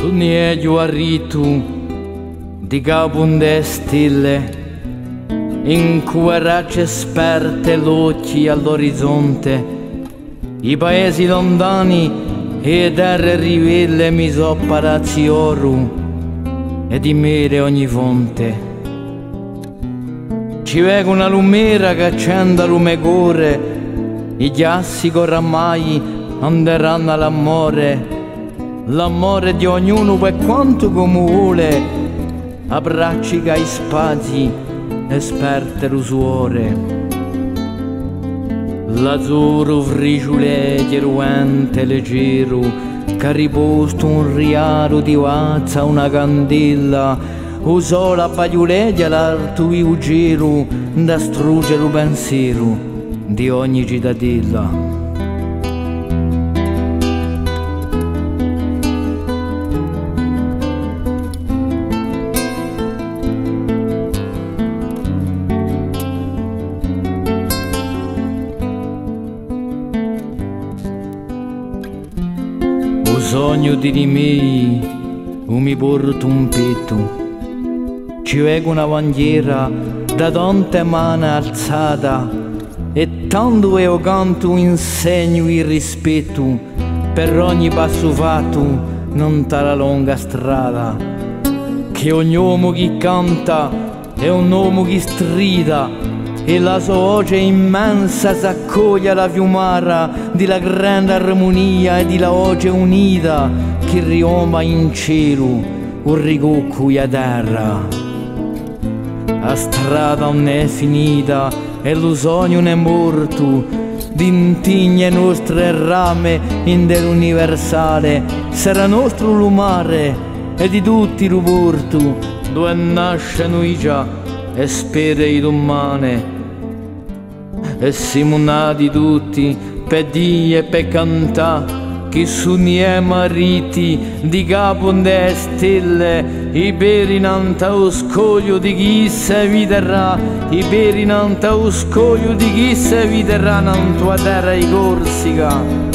Sogneggio a ritu di capunde stille, in cui racce sperte l'occhi all'orizzonte, i paesi lontani e terre rivelle mi so parazzi oru e di mere ogni fonte. Ci vedo una lumera che accende lume core, i ghiassi oramai anderanno all'amore, l'amore di ognuno per quanto come vuole, abbraccica i spazi esperte l'usuore. L'azzurro friciulegge ruente leggero, che riposto un riaro di vazza una candela, usò la bagliuleggia l'artui giro da struggere il pensiero di ogni cittadella. Sogno di rimei, mi porto un petto, ci vedo una bandiera da tante mani alzata e tanto io canto insegno il rispetto per ogni passo fatto non la lunga strada, che ogni uomo che canta è un uomo che strida e la sua voce immensa s'accoglie alla fiumara di la grande armonia e di la voce unita che riomba in cielo un ricocco a terra. La strada non è finita e lo sogno non è morto, d'intigne nostre rame in dell'universale sarà nostro lumare e di tutti lo porto dove nasce noi già e spera i domani, e siamo nati tutti per dire e per cantare che sogniamo mariti di capo de stelle, i peri innanzi allo scoglio di chi se viterà, i peri innanzi allo scoglio di chi se viterà in tua terra di Corsica.